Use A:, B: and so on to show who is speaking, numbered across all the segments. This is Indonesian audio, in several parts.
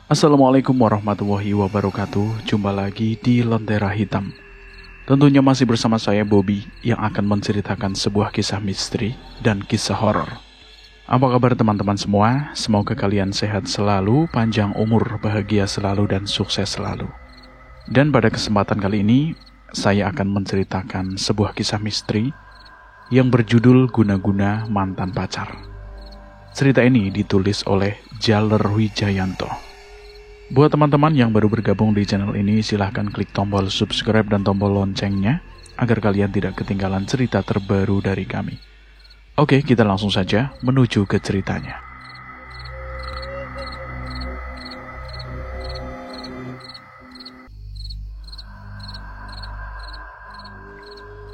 A: Assalamualaikum warahmatullahi wabarakatuh. Jumpa lagi di Lentera Hitam. Tentunya masih bersama saya Bobby yang akan menceritakan sebuah kisah misteri dan kisah horor. Apa kabar teman-teman semua? Semoga kalian sehat selalu, panjang umur, bahagia selalu, dan sukses selalu. Dan pada kesempatan kali ini, saya akan menceritakan sebuah kisah misteri yang berjudul Guna-Guna Mantan Pacar. Cerita ini ditulis oleh Jaler Wijayanto. Buat teman-teman yang baru bergabung di channel ini, silahkan klik tombol subscribe dan tombol loncengnya agar kalian tidak ketinggalan cerita terbaru dari kami. Oke, kita langsung saja menuju ke ceritanya.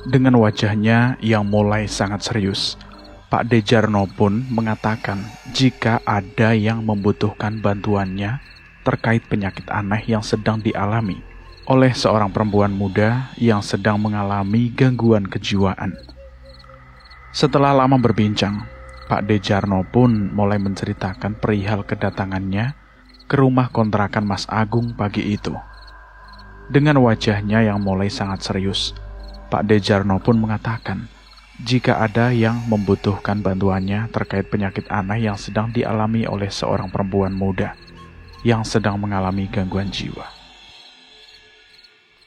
A: Dengan wajahnya yang mulai sangat serius, Pak Dejarno pun mengatakan jika ada yang membutuhkan bantuannya terkait penyakit aneh yang sedang dialami oleh seorang perempuan muda yang sedang mengalami gangguan kejiwaan. Setelah lama berbincang, Pak Dejarno pun mulai menceritakan perihal kedatangannya ke rumah kontrakan Mas Agung pagi itu. Dengan wajahnya yang mulai sangat serius, Pak Dejarno pun mengatakan jika ada yang membutuhkan bantuannya terkait penyakit aneh yang sedang dialami oleh seorang perempuan muda yang sedang mengalami gangguan jiwa.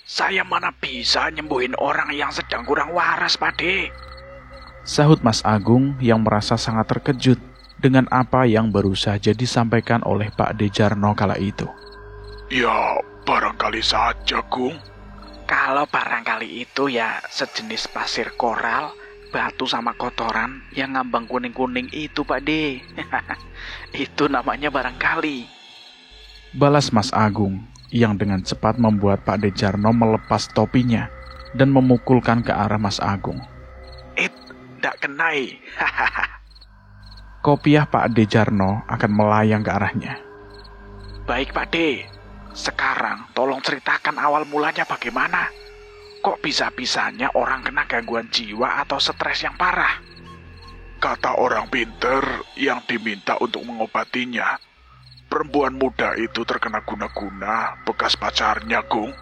B: Saya mana bisa nyembuhin orang yang sedang kurang waras, Pade?
A: Sahut Mas Agung yang merasa sangat terkejut dengan apa yang baru saja disampaikan oleh Pak Dejarno kala itu.
C: Ya, barangkali saja, Gung.
B: Kalau barangkali itu ya sejenis pasir koral, batu sama kotoran yang ngambang kuning-kuning itu, Pade. Itu namanya barangkali.
A: Balas Mas Agung yang dengan cepat membuat Pak Dejarno melepas topinya dan memukulkan ke arah Mas Agung.
B: Ndak kenai.
A: Kopiah Pak Dejarno akan melayang ke arahnya.
B: Baik, Pade. Sekarang tolong ceritakan awal mulanya bagaimana? Kok bisa-bisanya orang kena gangguan jiwa atau stres yang parah?
C: Kata orang pinter yang diminta untuk mengobatinya, perempuan muda itu terkena guna-guna bekas pacarnya, Gung.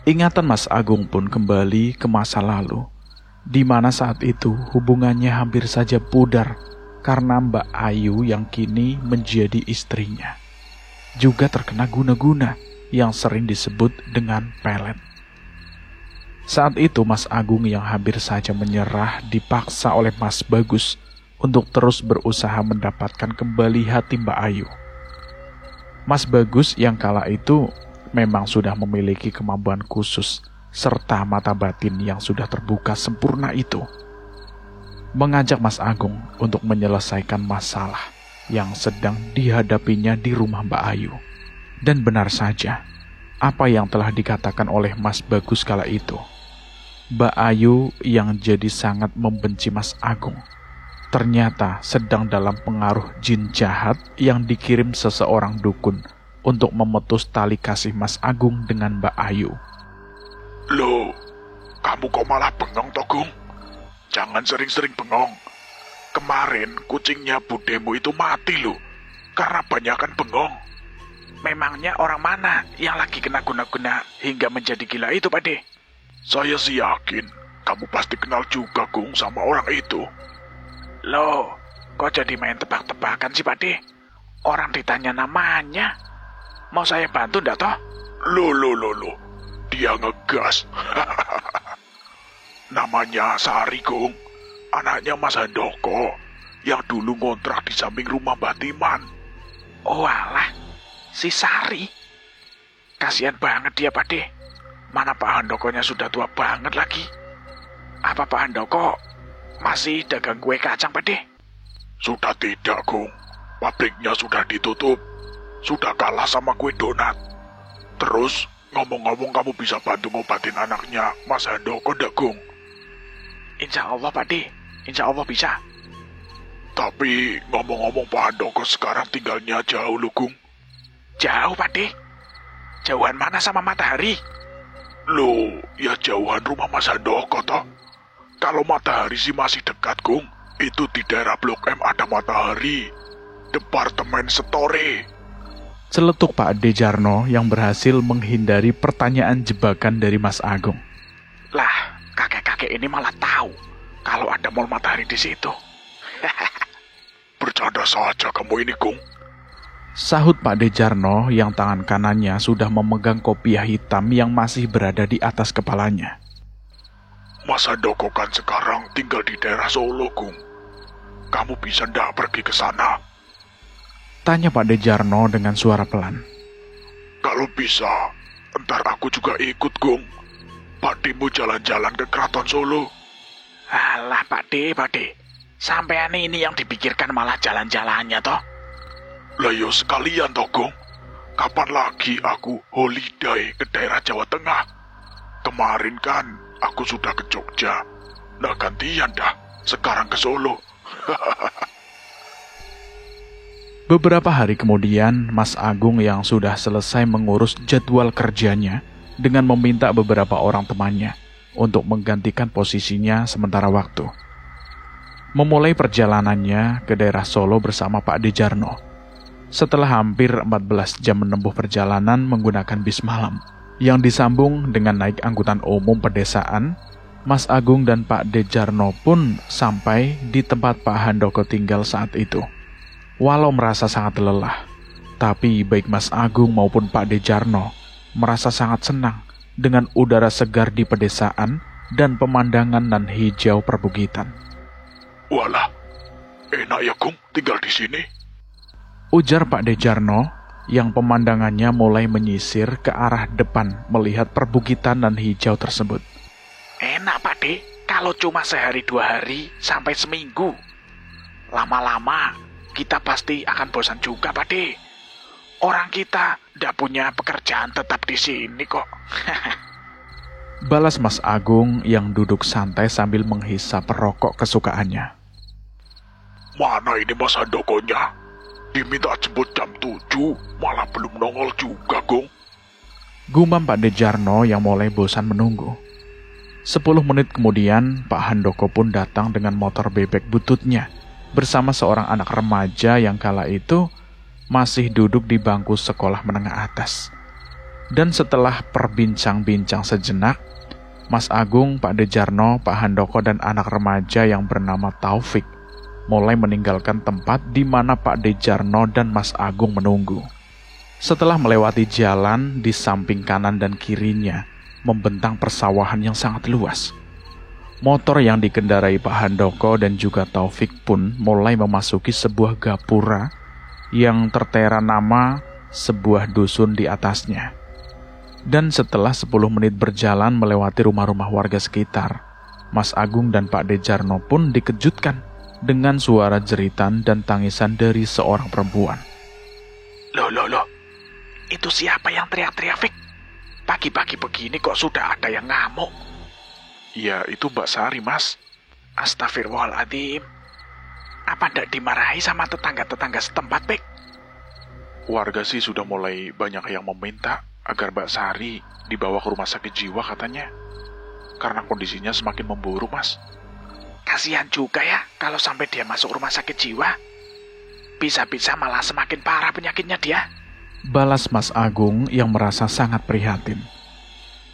A: Ingatan Mas Agung pun kembali ke masa lalu, di mana saat itu hubungannya hampir saja pudar karena Mbak Ayu yang kini menjadi istrinya juga terkena guna-guna yang sering disebut dengan pelet. Saat itu Mas Agung yang hampir saja menyerah dipaksa oleh Mas Bagus untuk terus berusaha mendapatkan kembali hati Mbak Ayu. Mas Bagus yang kala itu memang sudah memiliki kemampuan khusus serta mata batin yang sudah terbuka sempurna itu, mengajak Mas Agung untuk menyelesaikan masalah yang sedang dihadapinya di rumah Mbak Ayu. Dan benar saja apa yang telah dikatakan oleh Mas Bagus kala itu. Mbak Ayu yang jadi sangat membenci Mas Agung ternyata sedang dalam pengaruh jin jahat yang dikirim seseorang dukun untuk memutus tali kasih Mas Agung dengan Mbak Ayu.
C: Loh, kamu kok malah bengong, toh, Gung? Jangan sering-sering bengong. Kemarin kucingnya budemu itu mati loh, karena banyakan bengong.
B: Memangnya orang mana yang lagi kena guna-guna hingga menjadi gila itu, Pade?
C: Saya sih yakin kamu pasti kenal juga, Gung, sama orang itu.
B: Loh, kok jadi main tebak-tebakan sih, Pade? Orang ditanya namanya. Mau saya bantu ndak toh?
C: Loh. Dia ngegas. Namanya Sari, Gung. Anaknya Mas Handoko yang dulu ngontrak di samping rumah Mbak Timan.
B: Oh alah, si Sari. Kasihan banget dia, Pade. Mana Pak Handokonya sudah tua banget lagi. Apa Pak Handoko masih dagang kue kacang, Pade?
C: Sudah tidak, Gung. Pabriknya sudah ditutup. Sudah kalah sama kue donat. Terus, ngomong-ngomong kamu bisa bantu ngobatin anaknya Mas Handoko ndak, Gung?
B: Insya Allah, Pade. Insya Allah bisa.
C: Tapi, ngomong-ngomong Pak Handoko sekarang tinggalnya jauh loh, Gung.
B: Jauh, Pade? Jauhan mana sama matahari?
C: Loh, ya jauhan rumah Mas Handoko toh. Kalau matahari sih masih dekat, Gung. Itu di daerah Blok M ada matahari. Departemen Setore.
A: Celetuk Pak Ade Jarno yang berhasil menghindari pertanyaan jebakan dari Mas Agung.
B: Lah, kakek-kakek ini malah tahu kalau ada mall matahari di situ.
C: Bercanda saja kamu ini, Gung.
A: Sahut Pak Ade Jarno yang tangan kanannya sudah memegang kopiah hitam yang masih berada di atas kepalanya.
C: Mas Handoko kan sekarang tinggal di daerah Solo, Gung. Kamu bisa ndak pergi ke sana?
A: Tanya Pak Ade Jarno dengan suara pelan.
C: Kalau bisa, entar aku juga ikut, Gung. Pak Demu jalan-jalan ke Keraton Solo.
B: Alah Pak De. Sampean ini yang dipikirkan malah jalan-jalannya toh.
C: Lah yo sekalian toh, Gung. Kapan lagi aku holiday ke daerah Jawa Tengah? Kemarin kan aku sudah ke Jogja. Nah gantian dah, sekarang ke Solo.
A: Beberapa hari kemudian, Mas Agung yang sudah selesai mengurus jadwal kerjanya dengan meminta beberapa orang temannya untuk menggantikan posisinya sementara waktu. Memulai perjalanannya ke daerah Solo bersama Pak Ade Jarno. Setelah hampir 14 jam menempuh perjalanan menggunakan bis malam yang disambung dengan naik angkutan umum pedesaan, Mas Agung dan Pak Ade Jarno pun sampai di tempat Pak Handoko tinggal saat itu. Walau merasa sangat lelah, tapi baik Mas Agung maupun Pak Ade Jarno merasa sangat senang dengan udara segar di pedesaan dan pemandangan nan hijau perbukitan.
C: Walah, enak ya, Gung, tinggal di sini.
A: Ujar Pak Ade Jarno yang pemandangannya mulai menyisir ke arah depan melihat perbukitan nan hijau tersebut.
B: Enak Pak De, kalau cuma sehari 2 hari sampai seminggu. Lama-lama kita pasti akan bosan juga Pak De. Orang kita ndak punya pekerjaan tetap di sini kok.
A: Balas Mas Agung yang duduk santai sambil menghisap rokok kesukaannya.
C: Mana ini Mas Handokonya? Diminta jemput jam 7, malah belum nongol juga, Gung.
A: Gumam Pak Ade Jarno yang mulai bosan menunggu. 10 menit kemudian, Pak Handoko pun datang dengan motor bebek bututnya bersama seorang anak remaja yang kala itu masih duduk di bangku sekolah menengah atas. Dan setelah perbincang-bincang sejenak, Mas Agung, Pak Ade Jarno, Pak Handoko, dan anak remaja yang bernama Taufik mulai meninggalkan tempat di mana Pak Ade Jarno dan Mas Agung menunggu. Setelah melewati jalan di samping kanan dan kirinya, membentang persawahan yang sangat luas. Motor yang dikendarai Pak Handoko dan juga Taufik pun mulai memasuki sebuah gapura yang tertera nama sebuah dusun di atasnya. Dan setelah 10 menit berjalan melewati rumah-rumah warga sekitar, Mas Agung dan Pak Ade Jarno pun dikejutkan dengan suara jeritan dan tangisan dari seorang perempuan.
B: Loh, itu siapa yang teriak-teriak, Fik? Pagi-pagi begini kok sudah ada yang ngamuk?
C: Ya, itu Mbak Sari, Mas.
B: Astagfirullahaladzim. Apa ndak dimarahi sama tetangga-tetangga setempat, Fik?
C: Warga sih sudah mulai banyak yang meminta agar Mbak Sari dibawa ke rumah sakit jiwa katanya. Karena kondisinya semakin memburuk, Mas.
B: Kasihan juga ya kalau sampai dia masuk rumah sakit jiwa. Bisa-bisa malah semakin parah penyakitnya dia.
A: Balas Mas Agung yang merasa sangat prihatin.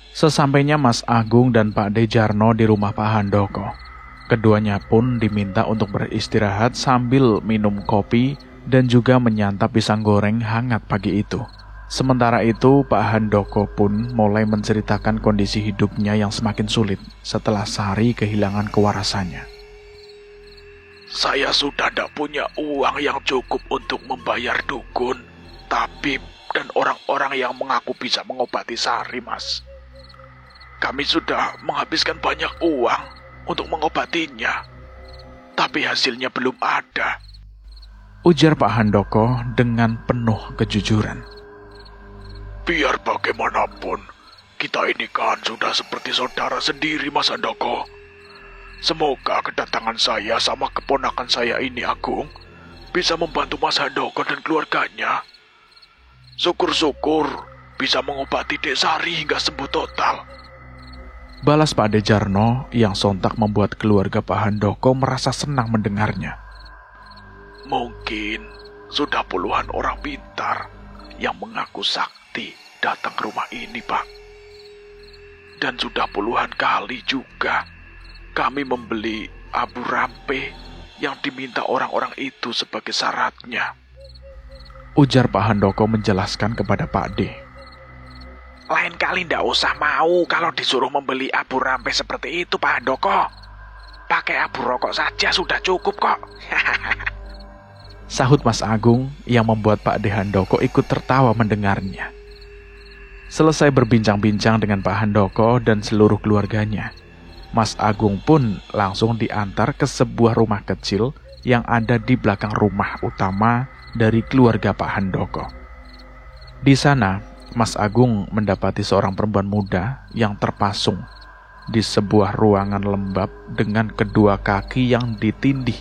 A: Sesampainya Mas Agung dan Pak Ade Jarno di rumah Pak Handoko, keduanya pun diminta untuk beristirahat sambil minum kopi dan juga menyantap pisang goreng hangat pagi itu. Sementara itu, Pak Handoko pun mulai menceritakan kondisi hidupnya yang semakin sulit setelah Sari kehilangan kewarasannya.
C: Saya sudah tidak punya uang yang cukup untuk membayar dukun, tabib, dan orang-orang yang mengaku bisa mengobati Sari, Mas. Kami sudah menghabiskan banyak uang untuk mengobatinya, tapi hasilnya belum ada.
A: Ujar Pak Handoko dengan penuh kejujuran.
C: Biar bagaimanapun, kita ini kan sudah seperti saudara sendiri, Mas Handoko. Semoga kedatangan saya sama keponakan saya ini, Agung, bisa membantu Mas Handoko dan keluarganya. Syukur-syukur bisa mengobati Dek Sari hingga sembuh total.
A: Balas Pak Ade Jarno yang sontak membuat keluarga Pak Handoko merasa senang mendengarnya.
C: Mungkin sudah puluhan orang pintar
B: yang mengaku sakti datang ke rumah ini, Pak. Dan sudah puluhan kali juga kami membeli abu rampe yang diminta orang-orang itu sebagai syaratnya.
A: Ujar Pak Handoko menjelaskan kepada Pak D.
B: Lain kali ndak usah mau kalau disuruh membeli abu rampe seperti itu, Pak Handoko. Pakai abu rokok saja sudah cukup kok.
A: Sahut Mas Agung yang membuat Pak D Handoko ikut tertawa mendengarnya. Selesai berbincang-bincang dengan Pak Handoko dan seluruh keluarganya, Mas Agung pun langsung diantar ke sebuah rumah kecil yang ada di belakang rumah utama dari keluarga Pak Handoko. Di sana, Mas Agung mendapati seorang perempuan muda yang terpasung di sebuah ruangan lembab dengan kedua kaki yang ditindih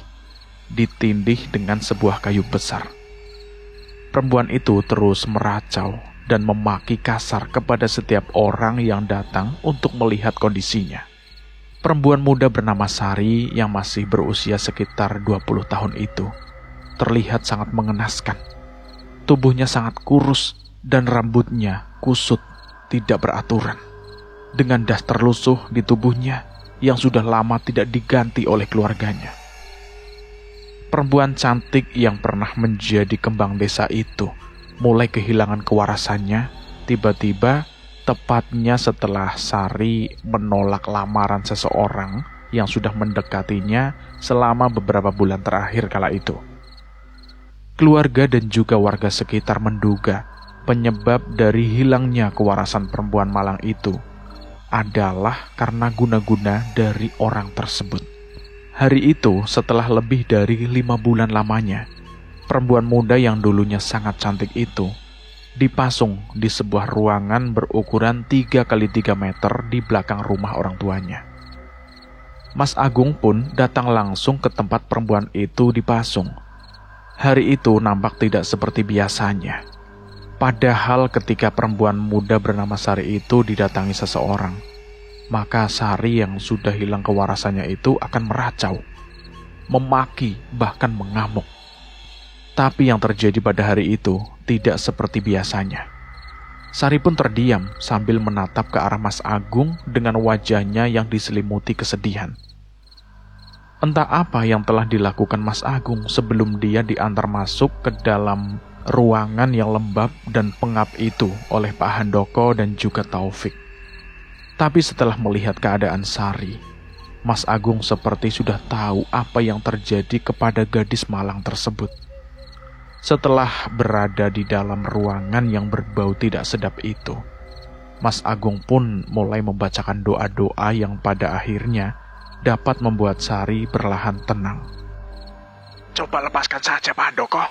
A: dengan sebuah kayu besar. Perempuan itu terus meracau dan memaki kasar kepada setiap orang yang datang untuk melihat kondisinya. Perempuan muda bernama Sari yang masih berusia sekitar 20 tahun itu terlihat sangat mengenaskan. Tubuhnya sangat kurus dan rambutnya kusut, tidak beraturan, dengan das terlusuh di tubuhnya yang sudah lama tidak diganti oleh keluarganya. Perempuan cantik yang pernah menjadi kembang desa itu mulai kehilangan kewarasannya tiba-tiba, tepatnya setelah Sari menolak lamaran seseorang yang sudah mendekatinya selama beberapa bulan terakhir kala itu. Keluarga dan juga warga sekitar menduga penyebab dari hilangnya kewarasan perempuan malang itu adalah karena guna-guna dari orang tersebut. Hari itu, setelah lebih dari 5 bulan lamanya, perempuan muda yang dulunya sangat cantik itu dipasung di sebuah ruangan berukuran 3x3 meter di belakang rumah orang tuanya. Mas Agung pun datang langsung ke tempat perempuan itu dipasung. Hari itu nampak tidak seperti biasanya. Padahal ketika perempuan muda bernama Sari itu didatangi seseorang, maka Sari yang sudah hilang kewarasannya itu akan meracau, memaki, bahkan mengamuk. Tapi yang terjadi pada hari itu tidak seperti biasanya. Sari pun terdiam sambil menatap ke arah Mas Agung dengan wajahnya yang diselimuti kesedihan. Entah apa yang telah dilakukan Mas Agung sebelum dia diantar masuk ke dalam ruangan yang lembab dan pengap itu oleh Pak Handoko dan juga Taufik. Tapi setelah melihat keadaan Sari, Mas Agung seperti sudah tahu apa yang terjadi kepada gadis malang tersebut. Setelah berada di dalam ruangan yang berbau tidak sedap itu, Mas Agung pun mulai membacakan doa-doa yang pada akhirnya dapat membuat Sari perlahan tenang.
B: Coba lepaskan saja, Pak Handoko.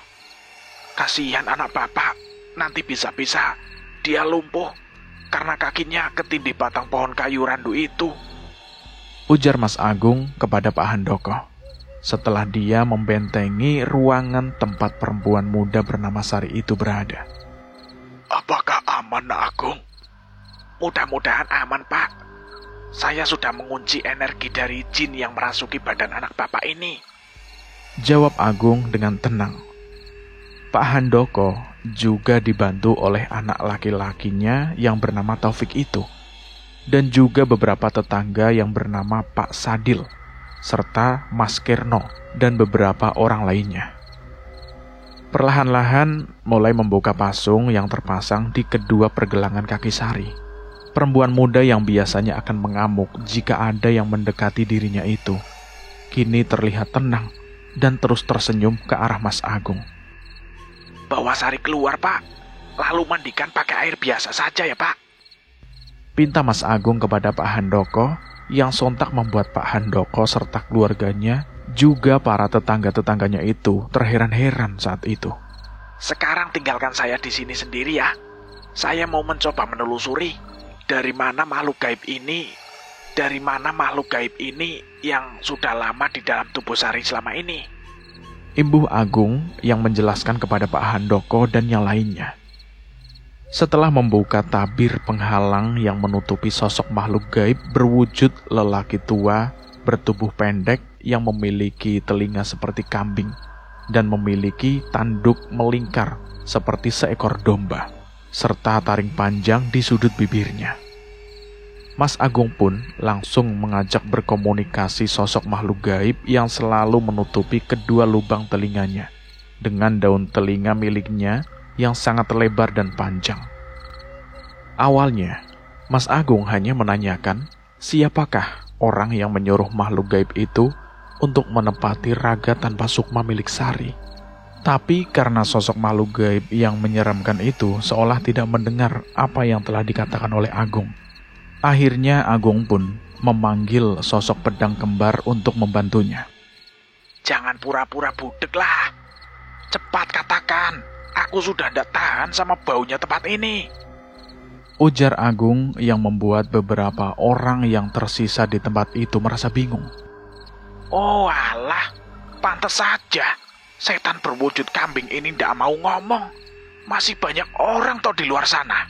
B: Kasihan anak bapak, nanti bisa-bisa dia lumpuh karena kakinya ketindih batang pohon kayu randu itu.
A: Ujar Mas Agung kepada Pak Handoko setelah dia membentengi ruangan tempat perempuan muda bernama Sari itu berada.
B: Apakah aman, Nak Agung? Mudah-mudahan aman, Pak. Saya sudah mengunci energi dari jin yang merasuki badan anak bapak ini.
A: Jawab Agung dengan tenang. Pak Handoko juga dibantu oleh anak laki-lakinya yang bernama Taufik itu, dan juga beberapa tetangga yang bernama Pak Sadil, serta Mas Kirno, dan beberapa orang lainnya. Perlahan-lahan mulai membuka pasung yang terpasang di kedua pergelangan kaki Sari. Perempuan muda yang biasanya akan mengamuk jika ada yang mendekati dirinya itu, kini terlihat tenang dan terus tersenyum ke arah Mas Agung.
B: Bawa Sari keluar, Pak. Lalu mandikan pakai air biasa saja ya, Pak.
A: Pinta Mas Agung kepada Pak Handoko, yang sontak membuat Pak Handoko serta keluarganya, juga para tetangga-tetangganya itu terheran-heran saat itu.
B: Sekarang tinggalkan saya di sini sendiri ya. Saya mau mencoba menelusuri dari mana makhluk gaib ini yang sudah lama di dalam tubuh Sari selama ini.
A: Imbuh Agung yang menjelaskan kepada Pak Handoko dan yang lainnya. Setelah membuka tabir penghalang yang menutupi sosok makhluk gaib berwujud lelaki tua bertubuh pendek yang memiliki telinga seperti kambing dan memiliki tanduk melingkar seperti seekor domba, serta taring panjang di sudut bibirnya. Mas Agung pun langsung mengajak berkomunikasi sosok makhluk gaib yang selalu menutupi kedua lubang telinganya dengan daun telinga miliknya yang sangat lebar dan panjang. Awalnya, Mas Agung hanya menanyakan siapakah orang yang menyuruh makhluk gaib itu untuk menempati raga tanpa sukma milik Sari. Tapi karena sosok makhluk gaib yang menyeramkan itu seolah tidak mendengar apa yang telah dikatakan oleh Agung. Akhirnya Agung pun memanggil sosok pedang kembar untuk membantunya.
B: Jangan pura-pura budek lah. Cepat katakan, aku sudah tidak tahan sama baunya tempat ini.
A: Ujar Agung yang membuat beberapa orang yang tersisa di tempat itu merasa bingung.
B: Oh alah, pantas saja. Setan berwujud kambing ini tidak mau ngomong. Masih banyak orang toh di luar sana.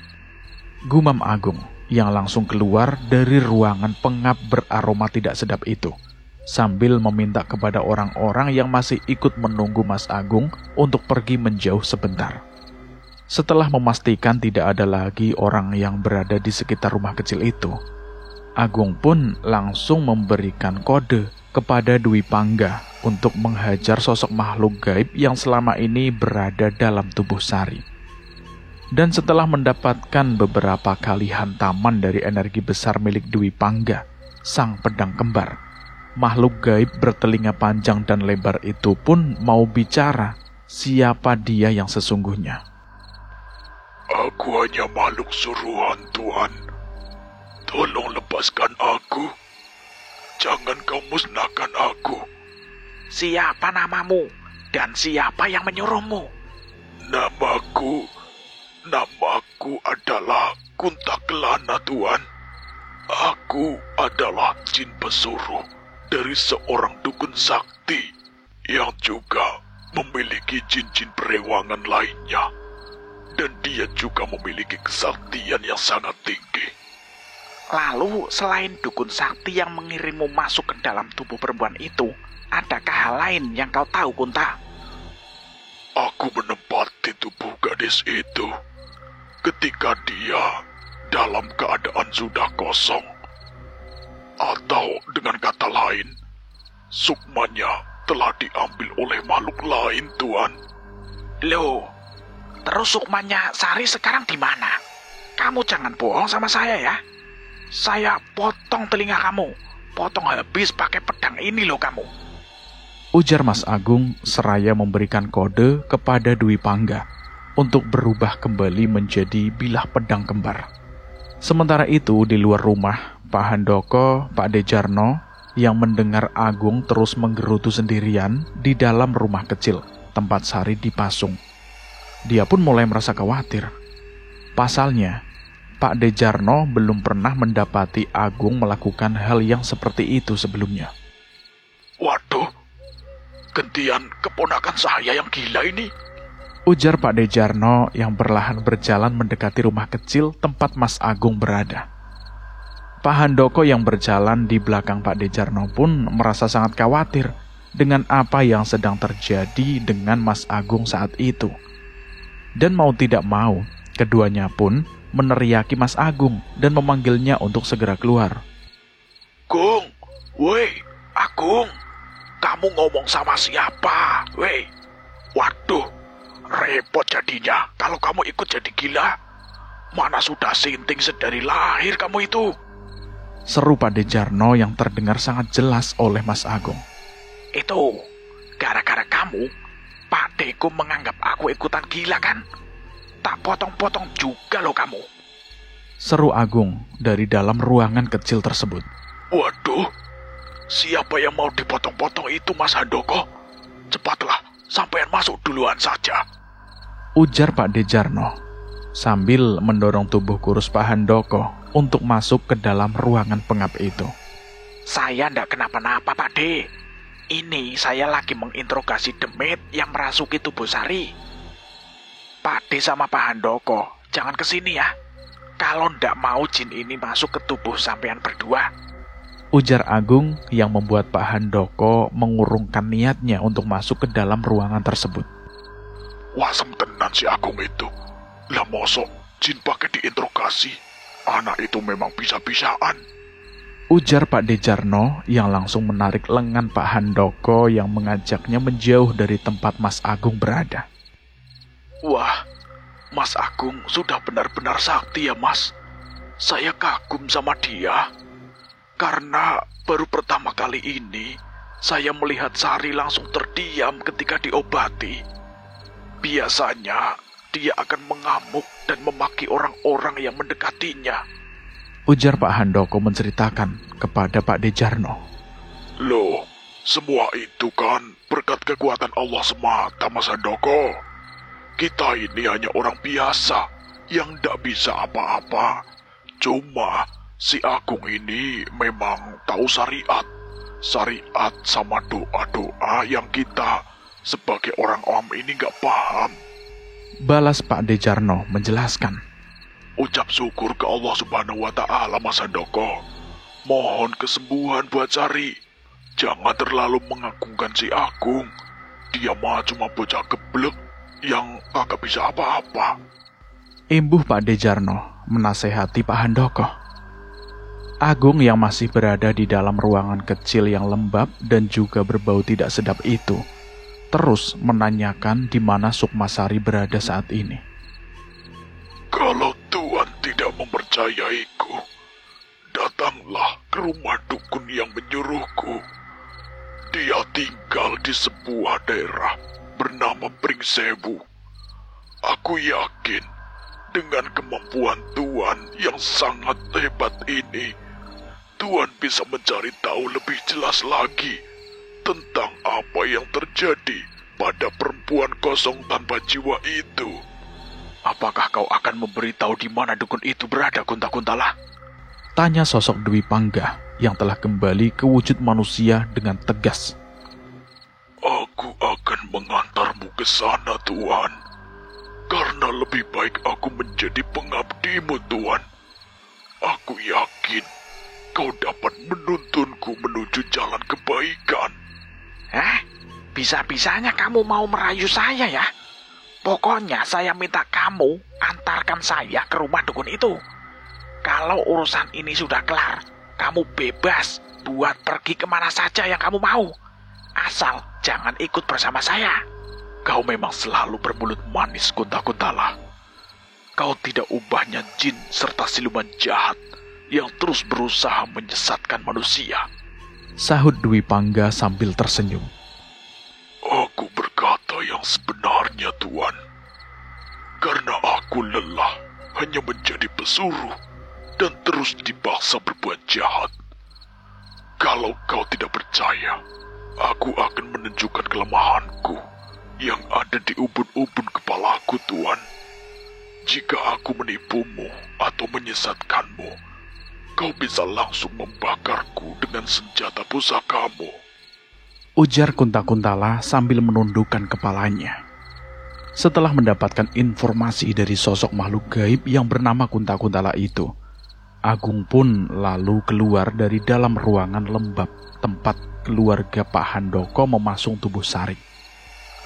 A: Gumam Agung yang langsung keluar dari ruangan pengap beraroma tidak sedap itu, sambil meminta kepada orang-orang yang masih ikut menunggu Mas Agung untuk pergi menjauh sebentar. Setelah memastikan tidak ada lagi orang yang berada di sekitar rumah kecil itu, Agung pun langsung memberikan kode kepada Dwi Pangga untuk menghajar sosok makhluk gaib yang selama ini berada dalam tubuh Sari. Dan setelah mendapatkan beberapa kali hantaman dari energi besar milik Dwi Pangga, sang pedang kembar, makhluk gaib bertelinga panjang dan lebar itu pun mau bicara siapa dia yang sesungguhnya.
C: Aku hanya makhluk suruhan, Tuan. Tolong lepaskan aku. Jangan kau musnahkan aku.
B: Siapa namamu? Dan siapa yang menyuruhmu?
C: Namaku adalah Kuntakelana, Tuan. Aku adalah jin pesuruh dari seorang dukun sakti yang juga memiliki jin-jin perewangan lainnya. Dan dia juga memiliki kesaktian yang sangat tinggi.
B: Lalu, selain dukun sakti yang mengirimmu masuk ke dalam tubuh perempuan itu, adakah hal lain yang kau tahu, Kunta?
C: Aku menempati tubuh gadis itu ketika dia dalam keadaan sudah kosong. Atau dengan kata lain, sukmanya telah diambil oleh makhluk lain, Tuan.
B: Loh, terus sukmanya Sari sekarang di mana? Kamu jangan bohong sama saya ya. Saya potong telinga kamu. Potong habis pakai pedang ini loh kamu.
A: Ujar Mas Agung seraya memberikan kode kepada Dwi Pangga untuk berubah kembali menjadi bilah pedang kembar. Sementara itu di luar rumah, Pak Handoko, Pak Dejarno yang mendengar Agung terus menggerutu sendirian di dalam rumah kecil tempat Sari dipasung. Dia pun mulai merasa khawatir. Pasalnya, Pak Dejarno belum pernah mendapati Agung melakukan hal yang seperti itu sebelumnya.
C: Waduh, gantian keponakan saya yang gila ini.
A: Ujar Pak Dejarno yang perlahan berjalan mendekati rumah kecil tempat Mas Agung berada. Pak Handoko yang berjalan di belakang Pak Dejarno pun merasa sangat khawatir dengan apa yang sedang terjadi dengan Mas Agung saat itu. Dan mau tidak mau, keduanya pun meneriaki Mas Agung dan memanggilnya untuk segera keluar.
B: Gung, woi, Agung, kamu ngomong sama siapa, woi?
C: Waduh, repot jadinya kalau kamu ikut jadi gila. Mana sudah sinting sedari lahir kamu itu.
A: Seru Pak Dejarno yang terdengar sangat jelas oleh Mas Agung.
B: Itu, gara-gara kamu, Pak Deko menganggap aku ikutan gila kan? Tak potong-potong juga loh kamu.
A: Seru Agung dari dalam ruangan kecil tersebut.
C: Waduh, siapa yang mau dipotong-potong itu Mas Handoko? Cepatlah, sampean masuk duluan saja.
A: Ujar Pak Dejarno sambil mendorong tubuh kurus Pak Handoko untuk masuk ke dalam ruangan pengap itu.
B: Saya ndak kenapa-napa, Pak De. Ini saya lagi menginterogasi demit yang merasuki tubuh Sari. Pak De sama Pak Handoko, jangan kesini ya. Kalau ndak mau jin ini masuk ke tubuh sampean berdua.
A: Ujar Agung yang membuat Pak Handoko mengurungkan niatnya untuk masuk ke dalam ruangan tersebut.
C: wasem tenan si Agung itu. Lah mosok jin pakai diinterogasi. Anak itu memang bisa-bisaan.
A: Ujar Pak Dejarno yang langsung menarik lengan Pak Handoko yang mengajaknya menjauh dari tempat Mas Agung berada.
B: Wah, Mas Agung sudah benar-benar sakti ya, Mas. Saya kagum sama dia. Karena baru pertama kali ini saya melihat Sari langsung terdiam ketika diobati. Biasanya dia akan mengamuk dan memaki orang-orang yang mendekatinya.
A: Ujar Pak Handoko menceritakan kepada Pak Dejarno.
C: Loh, semua itu kan berkat kekuatan Allah semata, Mas Handoko. Kita ini hanya orang biasa yang tidak bisa apa-apa. Cuma si Agung ini memang tahu syariat. Syariat sama doa-doa yang kita sebagai orang awam ini nggak paham.
A: Balas Pak Dejarno menjelaskan.
C: Ucap syukur ke Allah Subhanahu wa Ta'ala, Mas Handoko. Mohon kesembuhan buat Sari. Jangan terlalu mengagungkan si Agung. Dia mah cuma bocah geblek yang kagak bisa apa-apa.
A: Imbuh Pak Dejarno menasehati Pak Handoko. Agung yang masih berada di dalam ruangan kecil yang lembab dan juga berbau tidak sedap itu, terus menanyakan di mana Sukmasari berada saat ini.
C: Kalau Tuhan tidak mempercayaiku, datanglah ke rumah dukun yang menyuruhku. Dia tinggal di sebuah daerah bernama Pringsewu. Aku yakin dengan kemampuan Tuhan yang sangat hebat ini, Tuhan bisa mencari tahu lebih jelas lagi tentang apa yang terjadi pada perempuan kosong tanpa jiwa itu.
B: Apakah kau akan memberitahu di mana dukun itu berada, Kunta-Kuntala?
A: Tanya sosok Dwi Pangga yang telah kembali ke wujud manusia dengan tegas.
C: Aku akan mengantarmu ke sana, Tuhan. Karena lebih baik aku menjadi pengabdimu, Tuhan. Aku yakin kau dapat menuntunku menuju jalan kebaikan.
B: Bisa-bisanya kamu mau merayu saya ya? Pokoknya saya minta kamu antarkan saya ke rumah dukun itu. Kalau urusan ini sudah kelar, kamu bebas buat pergi kemana saja yang kamu mau. Asal jangan ikut bersama saya. Kau memang selalu bermulut manis, Kunta-Kuntala. Kau tidak ubahnya jin serta siluman jahat yang terus berusaha menyesatkan manusia.
A: Sahut Dwi Pangga sambil tersenyum.
C: Aku berkata yang sebenarnya, Tuan. Karena aku lelah hanya menjadi pesuruh dan terus dipaksa berbuat jahat. Kalau kau tidak percaya, aku akan menunjukkan kelemahanku yang ada di ubun-ubun kepalaku, Tuan. Jika aku menipumu atau menyesatkanmu, kau bisa langsung membakarku dengan senjata pusakamu.
A: Ujar Kunta-Kuntala sambil menundukkan kepalanya. Setelah mendapatkan informasi dari sosok makhluk gaib yang bernama Kunta-Kuntala itu, Agung pun lalu keluar dari dalam ruangan lembab tempat keluarga Pak Handoko memasung tubuh Sari.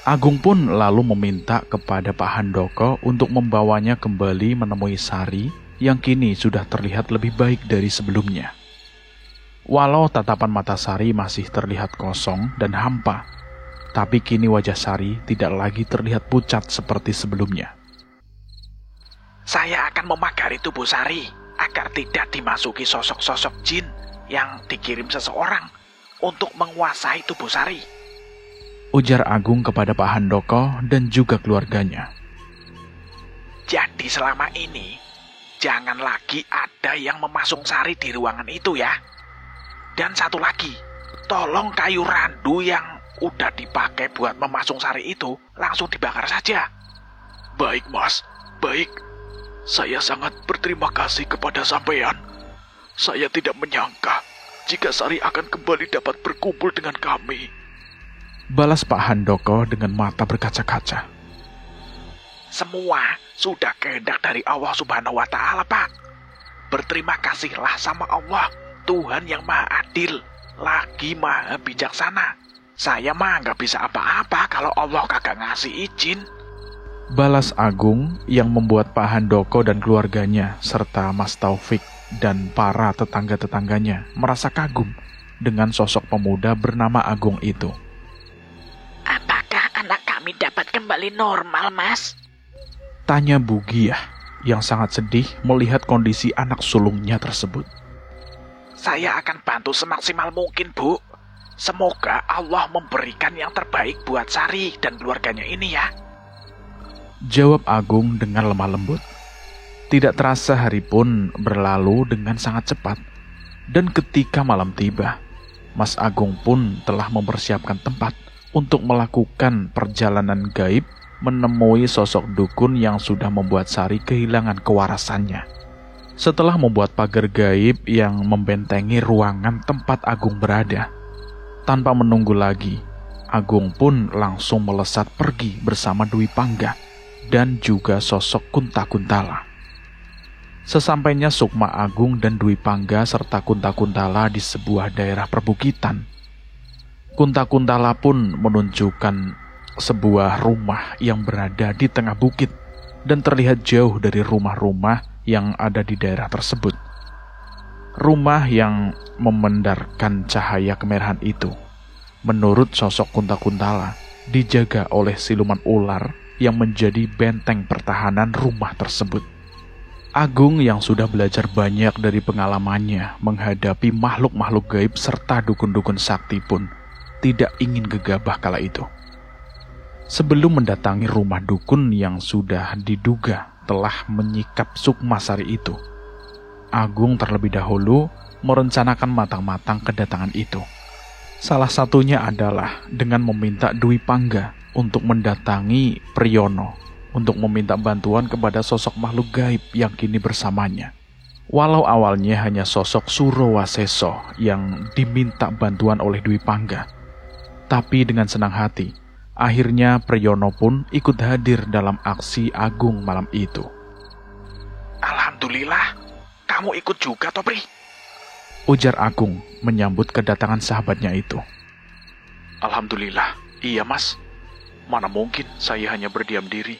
A: Agung pun lalu meminta kepada Pak Handoko untuk membawanya kembali menemui Sari yang kini sudah terlihat lebih baik dari sebelumnya. Walau tatapan mata Sari masih terlihat kosong dan hampa, tapi kini wajah Sari tidak lagi terlihat pucat seperti sebelumnya.
B: Saya akan memagari tubuh Sari agar tidak dimasuki sosok-sosok jin yang dikirim seseorang untuk menguasai tubuh Sari.
A: Ujar Agung kepada Pak Handoko dan juga keluarganya.
B: Jadi selama ini, jangan lagi ada yang memasung Sari di ruangan itu ya. Dan satu lagi, tolong kayu randu yang udah dipakai buat memasung Sari itu langsung dibakar saja.
C: Baik, Mas. Baik. Saya sangat berterima kasih kepada sampean. Saya tidak menyangka jika Sari akan kembali dapat berkumpul dengan kami.
A: Balas Pak Handoko dengan mata berkaca-kaca.
B: Semua sudah kehendak dari Allah Subhanahu wa Ta'ala, Pak. Berterima kasihlah sama Allah, Tuhan yang maha adil, lagi maha bijaksana. Saya mah nggak bisa apa-apa kalau Allah kagak ngasih izin.
A: Balas Agung yang membuat Pak Handoko dan keluarganya serta Mas Taufik dan para tetangga-tetangganya merasa kagum dengan sosok pemuda bernama Agung itu.
D: Apakah anak kami dapat kembali normal, Mas?
A: Tanya Bugiah yang sangat sedih melihat kondisi anak sulungnya tersebut.
B: Saya akan bantu semaksimal mungkin, Bu. Semoga Allah memberikan yang terbaik buat Sari dan keluarganya ini ya.
A: Jawab Agung dengan lemah lembut. Tidak terasa hari pun berlalu dengan sangat cepat. Dan ketika malam tiba, Mas Agung pun telah mempersiapkan tempat untuk melakukan perjalanan gaib menemui sosok dukun yang sudah membuat Sari kehilangan kewarasannya. Setelah membuat pagar gaib yang membentengi ruangan tempat Agung berada, tanpa menunggu lagi, Agung pun langsung melesat pergi bersama Dwi Pangga dan juga sosok Kunta Kuntala. Sesampainya Sukma Agung dan Dwi Pangga serta Kunta Kuntala di sebuah daerah perbukitan, Kunta Kuntala pun menunjukkan sebuah rumah yang berada di tengah bukit dan terlihat jauh dari rumah-rumah yang ada di daerah tersebut. Rumah yang memendarkan cahaya kemerahan itu, menurut sosok Kunta Kuntala, dijaga oleh siluman ular yang menjadi benteng pertahanan rumah tersebut. Agung yang sudah belajar banyak dari pengalamannya menghadapi makhluk-makhluk gaib serta dukun-dukun sakti pun tidak ingin gegabah kala itu. Sebelum mendatangi rumah dukun yang sudah diduga telah menyikap Sukma Sari itu, Agung terlebih dahulu merencanakan matang-matang kedatangan itu. Salah satunya adalah dengan meminta Dwi Pangga untuk mendatangi Priyono untuk meminta bantuan kepada sosok makhluk gaib yang kini bersamanya. Walau awalnya hanya sosok Surawaseso yang diminta bantuan oleh Dwi Pangga, tapi dengan senang hati, akhirnya Priyono pun ikut hadir dalam aksi Agung malam itu.
B: Alhamdulillah, kamu ikut juga, Topri.
A: Ujar Agung menyambut kedatangan sahabatnya itu.
B: Alhamdulillah, iya Mas. Mana mungkin saya hanya berdiam diri,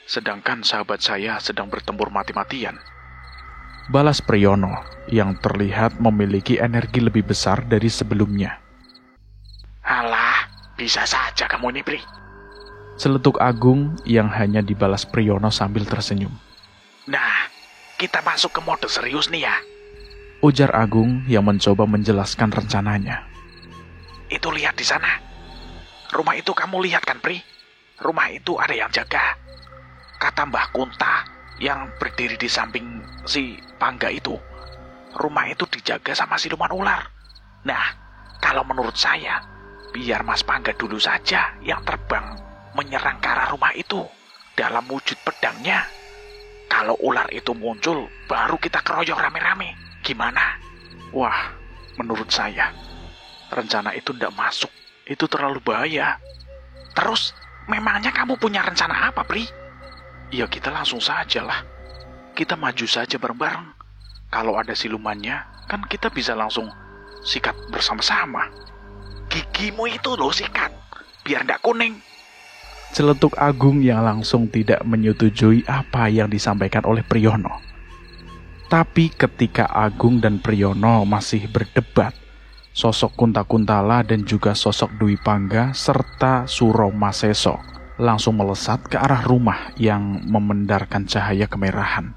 B: sedangkan sahabat saya sedang bertempur mati-matian.
A: Balas Priyono yang terlihat memiliki energi lebih besar dari sebelumnya.
B: Alah, bisa saja kamu ini, Pri.
A: Celetuk Agung yang hanya dibalas Priyono sambil tersenyum.
B: Nah, kita masuk ke mode serius nih ya.
A: Ujar Agung yang mencoba menjelaskan rencananya.
B: Itu lihat di sana. Rumah itu kamu lihat kan, Pri? Rumah itu ada yang jaga. Kata Mbah Kunta yang berdiri di samping si Pangga itu, rumah itu dijaga sama siluman ular. Nah, kalau menurut saya, biar Mas Pangga dulu saja yang terbang menyerang ke arah rumah itu dalam wujud pedangnya. Kalau ular itu muncul, baru kita keroyok rame-rame. Gimana?
A: Wah, menurut saya, rencana itu tidak masuk. Itu terlalu bahaya.
B: Terus, memangnya kamu punya rencana apa, Pri?
A: Ya kita langsung saja lah. Kita maju saja bareng-bareng. Kalau ada silumannya, kan kita bisa langsung sikat bersama-sama.
B: Gigimu itu loh sikat, biar ndak kuning.
A: Celetuk Agung yang langsung tidak menyetujui apa yang disampaikan oleh Priyono. Tapi ketika Agung dan Priyono masih berdebat, sosok Kunta Kuntala dan juga sosok Dwi Pangga serta Surawaseso langsung melesat ke arah rumah yang memendarkan cahaya kemerahan.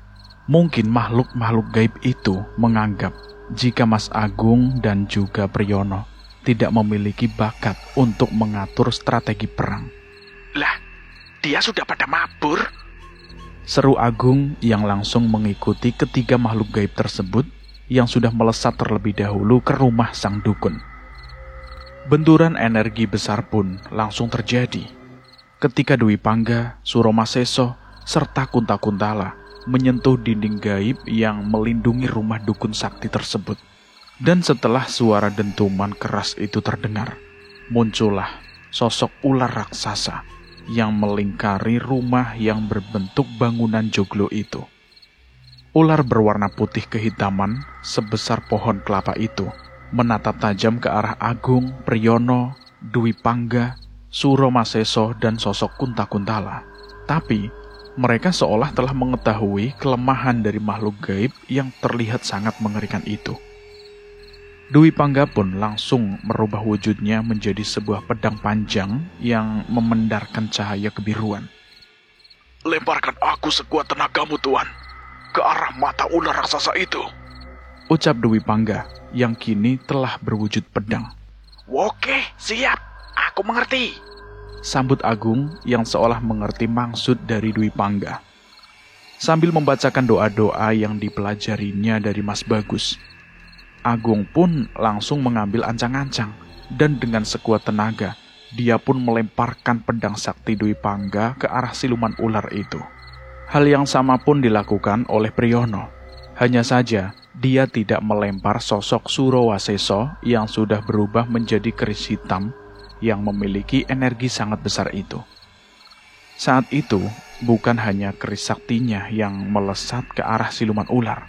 A: Mungkin makhluk-makhluk gaib itu menganggap jika Mas Agung dan juga Priyono tidak memiliki bakat untuk mengatur strategi perang.
B: Lah, dia sudah pada mabur.
A: Seru Agung yang langsung mengikuti ketiga makhluk gaib tersebut yang sudah melesat terlebih dahulu ke rumah sang dukun. Benturan energi besar pun langsung terjadi ketika Dwi Pangga, Surawaseso, serta Kunta Kuntala menyentuh dinding gaib yang melindungi rumah dukun sakti tersebut. Dan setelah suara dentuman keras itu terdengar, muncullah sosok ular raksasa yang melingkari rumah yang berbentuk bangunan joglo itu. Ular berwarna putih kehitaman sebesar pohon kelapa itu menatap tajam ke arah Agung, Priyono, Dwi Pangga, Surawaseso dan sosok Kunta Kuntala. Tapi mereka seolah telah mengetahui kelemahan dari makhluk gaib yang terlihat sangat mengerikan itu. Dwi Pangga pun langsung merubah wujudnya menjadi sebuah pedang panjang yang memendarkan cahaya kebiruan.
C: Lemparkan aku sekuat tenagamu, Tuan, ke arah mata ular raksasa itu,
A: ucap Dwi Pangga yang kini telah berwujud pedang.
B: Oke, siap. Aku mengerti.
A: Sambut Agung yang seolah mengerti maksud dari Dwi Pangga. Sambil membacakan doa-doa yang dipelajarinya dari Mas Bagus, Agung pun langsung mengambil ancang-ancang dan dengan sekuat tenaga, dia pun melemparkan pedang sakti Dwi Pangga ke arah siluman ular itu. Hal yang sama pun dilakukan oleh Priyono. Hanya saja, dia tidak melempar sosok Surawaseso yang sudah berubah menjadi keris hitam yang memiliki energi sangat besar itu. Saat itu, bukan hanya keris saktinya yang melesat ke arah siluman ular,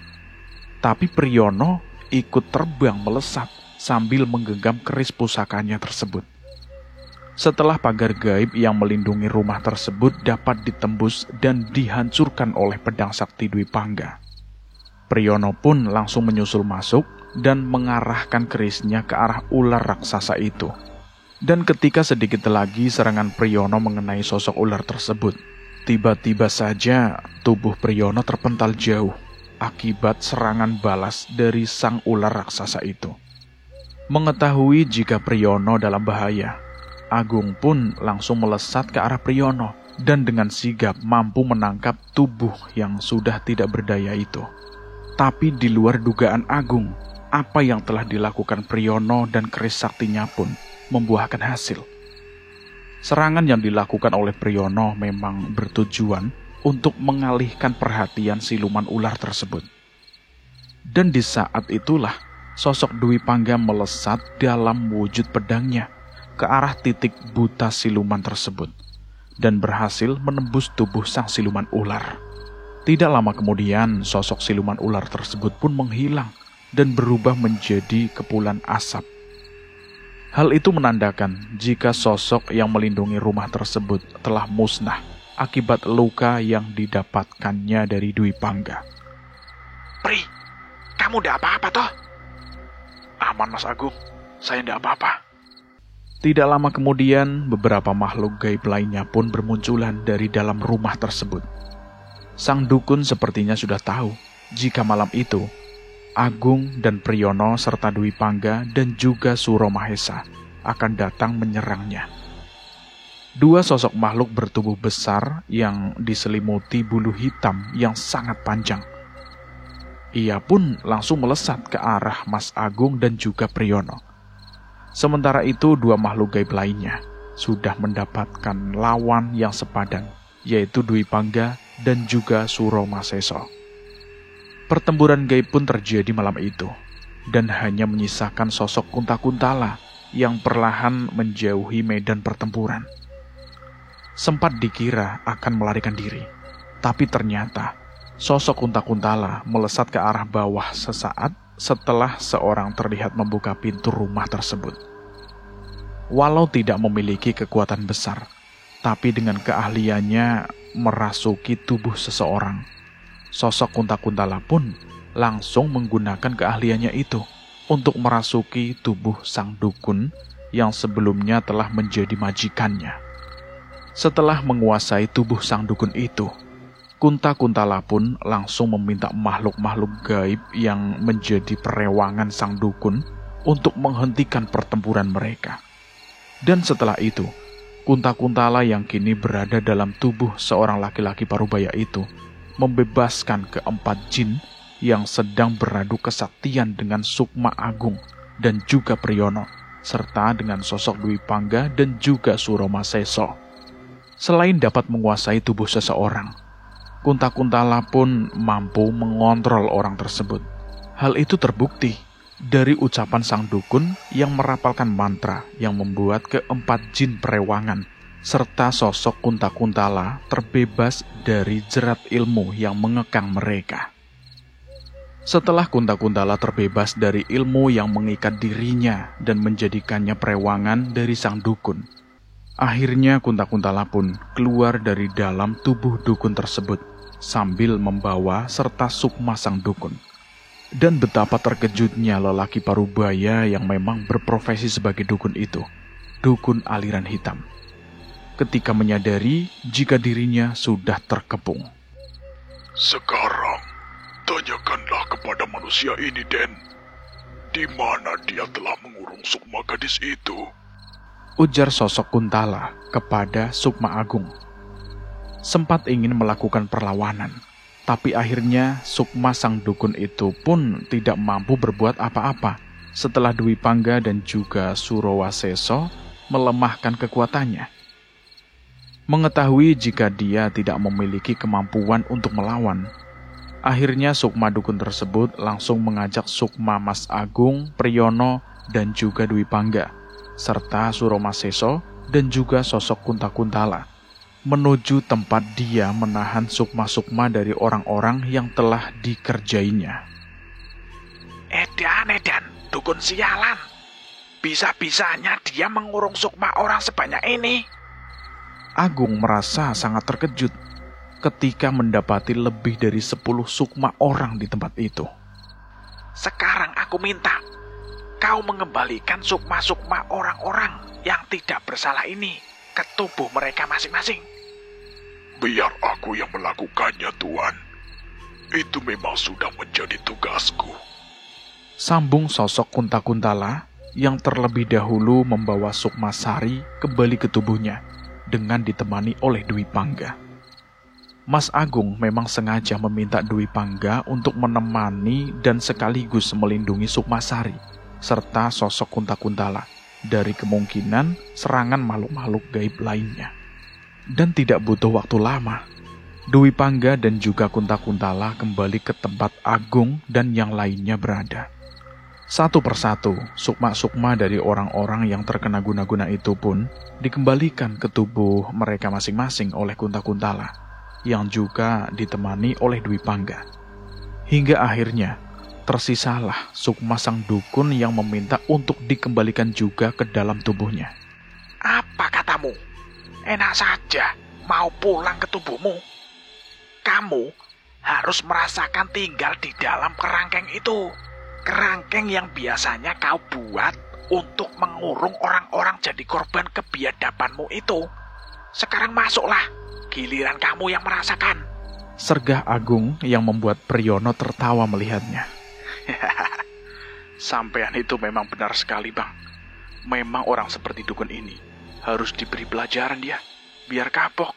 A: tapi Priyono ikut terbang melesat sambil menggenggam keris pusakanya tersebut. Setelah pagar gaib yang melindungi rumah tersebut dapat ditembus dan dihancurkan oleh pedang sakti Dwi Pangga, Priyono pun langsung menyusul masuk dan mengarahkan kerisnya ke arah ular raksasa itu. Dan ketika sedikit lagi serangan Priyono mengenai sosok ular tersebut, tiba-tiba saja tubuh Priyono terpental jauh akibat serangan balas dari sang ular raksasa itu. Mengetahui jika Priyono dalam bahaya, Agung pun langsung melesat ke arah Priyono dan dengan sigap mampu menangkap tubuh yang sudah tidak berdaya itu. Tapi di luar dugaan Agung, apa yang telah dilakukan Priyono dan keris saktinya pun membuahkan hasil. Serangan yang dilakukan oleh Priyono memang bertujuan untuk mengalihkan perhatian siluman ular tersebut. Dan di saat itulah sosok Dwi Pangga melesat dalam wujud pedangnya ke arah titik buta siluman tersebut dan berhasil menembus tubuh sang siluman ular. Tidak lama kemudian sosok siluman ular tersebut pun menghilang dan berubah menjadi kepulan asap. Hal itu menandakan jika sosok yang melindungi rumah tersebut telah musnah akibat luka yang didapatkannya dari Dwi Pangga.
B: Pri, kamu udah apa-apa toh?
C: Aman, Mas Agung, saya tidak apa-apa.
A: Tidak lama kemudian, beberapa makhluk gaib lainnya pun bermunculan dari dalam rumah tersebut. Sang dukun sepertinya sudah tahu jika malam itu Agung dan Priyono serta Dwi Pangga dan juga Suro Mahesa akan datang menyerangnya. Dua sosok makhluk bertubuh besar yang diselimuti bulu hitam yang sangat panjang. Ia pun langsung melesat ke arah Mas Agung dan juga Priyono. Sementara itu dua makhluk gaib lainnya sudah mendapatkan lawan yang sepadan, yaitu Dwi Pangga dan juga Suro Mahesa. Pertempuran gaib pun terjadi malam itu, dan hanya menyisakan sosok Kunta-Kuntala yang perlahan menjauhi medan pertempuran. Sempat dikira akan melarikan diri, tapi ternyata sosok Kunta-Kuntala melesat ke arah bawah sesaat setelah seorang terlihat membuka pintu rumah tersebut. Walau tidak memiliki kekuatan besar, tapi dengan keahliannya merasuki tubuh seseorang, sosok Kunta-Kuntala pun langsung menggunakan keahliannya itu untuk merasuki tubuh sang dukun yang sebelumnya telah menjadi majikannya. Setelah menguasai tubuh sang dukun itu, Kunta-Kuntala pun langsung meminta makhluk-makhluk gaib yang menjadi perewangan sang dukun untuk menghentikan pertempuran mereka. Dan setelah itu, Kunta-Kuntala yang kini berada dalam tubuh seorang laki-laki parubaya itu membebaskan keempat jin yang sedang beradu kesaktian dengan Sukma Agung dan juga Priyono, serta dengan sosok Dwi Pangga dan juga Suro Mahesa. Selain dapat menguasai tubuh seseorang, Kunta-Kuntala pun mampu mengontrol orang tersebut. Hal itu terbukti dari ucapan sang dukun yang merapalkan mantra yang membuat keempat jin perewangan serta sosok Kunta-Kuntala terbebas dari jerat ilmu yang mengekang mereka. Setelah Kunta-Kuntala terbebas dari ilmu yang mengikat dirinya dan menjadikannya perewangan dari sang dukun, Akhirnya Kunta-Kuntala pun keluar dari dalam tubuh dukun tersebut sambil membawa serta sukma sang dukun. Dan betapa terkejutnya lelaki parubaya yang memang berprofesi sebagai dukun itu, dukun aliran hitam, ketika menyadari jika dirinya sudah terkepung.
C: Sekarang, tanyakanlah kepada manusia ini, Den. Di mana dia telah mengurung sukma gadis itu?
A: Ujar sosok Kuntala kepada Sukma Agung. Sempat ingin melakukan perlawanan, tapi akhirnya sukma sang dukun itu pun tidak mampu berbuat apa-apa setelah Dwi Pangga dan juga Surawaseso melemahkan kekuatannya. Mengetahui jika dia tidak memiliki kemampuan untuk melawan, akhirnya sukma dukun tersebut langsung mengajak sukma Mas Agung, Priyono, dan juga Dwi Pangga, serta Surawaseso dan juga sosok Kunta-Kuntala menuju tempat dia menahan sukma-sukma dari orang-orang yang telah dikerjainya.
B: Edan, dukun sialan. Bisa-bisanya dia mengurung sukma orang sebanyak ini.
A: Agung merasa sangat terkejut ketika mendapati lebih dari 10 sukma orang di tempat itu.
B: Sekarang aku minta kau mengembalikan sukma-sukma orang-orang yang tidak bersalah ini ke tubuh mereka masing-masing.
C: Biar aku yang melakukannya, Tuan. Itu memang sudah menjadi tugasku.
A: Sambung sosok Kunta-Kuntala yang terlebih dahulu membawa Sukma Sari kembali ke tubuhnya dengan ditemani oleh Dwi Pangga. Mas Agung memang sengaja meminta Dwi Pangga untuk menemani dan sekaligus melindungi Sukma Sari serta sosok Kunta-Kuntala dari kemungkinan serangan makhluk-makhluk gaib lainnya. Dan tidak butuh waktu lama, Dwi Pangga dan juga Kunta-Kuntala kembali ke tempat Agung dan yang lainnya berada. Satu persatu, sukma-sukma dari orang-orang yang terkena guna-guna itu pun dikembalikan ke tubuh mereka masing-masing oleh Kunta-Kuntala, yang juga ditemani oleh Dwi Pangga. Hingga akhirnya, tersisalah sukma sang dukun yang meminta untuk dikembalikan juga ke dalam tubuhnya.
B: Apa katamu? Enak saja mau pulang ke tubuhmu. Kamu harus merasakan tinggal di dalam kerangkeng itu. Kerangkeng yang biasanya kau buat untuk mengurung orang-orang jadi korban kebiadabanmu itu. Sekarang masuklah, giliran kamu yang merasakan.
A: Sergah Agung yang membuat Priyono tertawa melihatnya.
B: Sampean itu memang benar sekali, Bang. Memang orang seperti dukun ini harus diberi pelajaran dia, biar kapok.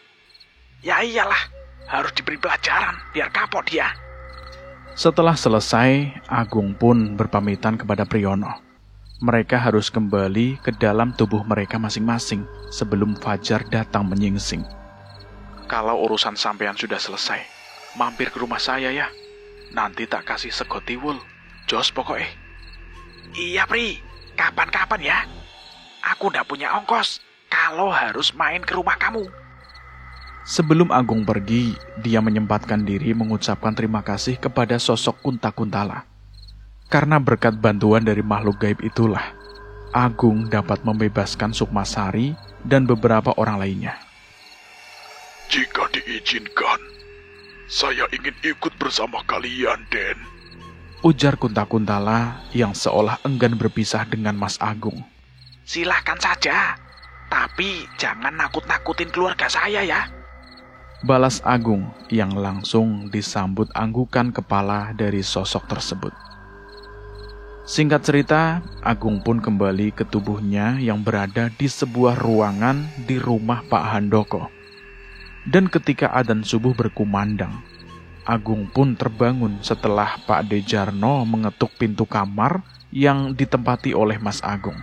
B: Ya iyalah, harus diberi pelajaran, biar kapok dia.
A: Setelah selesai, Agung pun berpamitan kepada Priyono. Mereka harus kembali ke dalam tubuh mereka masing-masing sebelum fajar datang menyingsing.
B: Kalau urusan sampean sudah selesai, mampir ke rumah saya ya. Nanti tak kasih sego tiwul, jos pokoknya. Iya Pri, kapan-kapan ya. Aku ndak punya ongkos kalau harus main ke rumah kamu.
A: Sebelum Agung pergi, dia menyempatkan diri mengucapkan terima kasih kepada sosok Kunta-Kuntala. Karena berkat bantuan dari makhluk gaib itulah, Agung dapat membebaskan Sukma Sari dan beberapa orang lainnya.
C: Jika diizinkan, saya ingin ikut bersama kalian, Den.
A: Ujar Kunta-Kuntala yang seolah enggan berpisah dengan Mas Agung.
B: Silahkan saja, tapi jangan nakut-nakutin keluarga saya ya.
A: Balas Agung yang langsung disambut anggukan kepala dari sosok tersebut. Singkat cerita, Agung pun kembali ke tubuhnya yang berada di sebuah ruangan di rumah Pak Handoko. Dan ketika adzan subuh berkumandang, Agung pun terbangun setelah Pak Dejarno mengetuk pintu kamar yang ditempati oleh Mas Agung.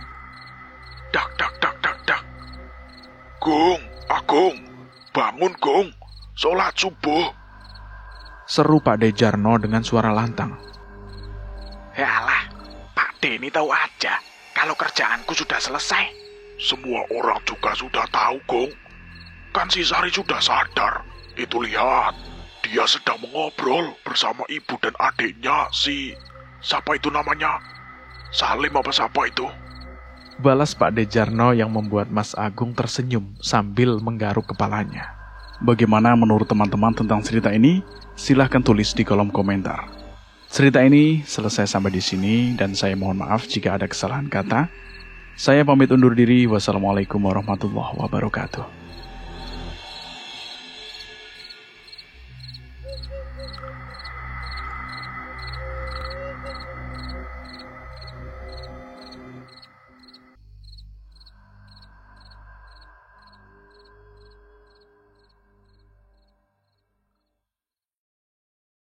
C: Dak. Gung, Agung, bangun Gung, sholat subuh.
A: Seru Pak Dejarno dengan suara lantang.
B: Yalah, Pak Deni tahu aja kalau kerjaanku sudah selesai.
C: Semua orang juga sudah tahu, Gung. Kan si Sari sudah sadar. Itu lihat, dia sedang mengobrol bersama ibu dan adiknya siapa itu namanya? Salim apa siapa itu?
A: Balas Pak Dejarno yang membuat Mas Agung tersenyum sambil menggaruk kepalanya. Bagaimana menurut teman-teman tentang cerita ini? Silahkan tulis di kolom komentar. Cerita ini selesai sampai di sini dan saya mohon maaf jika ada kesalahan kata. Saya pamit undur diri. Wassalamualaikum warahmatullahi wabarakatuh.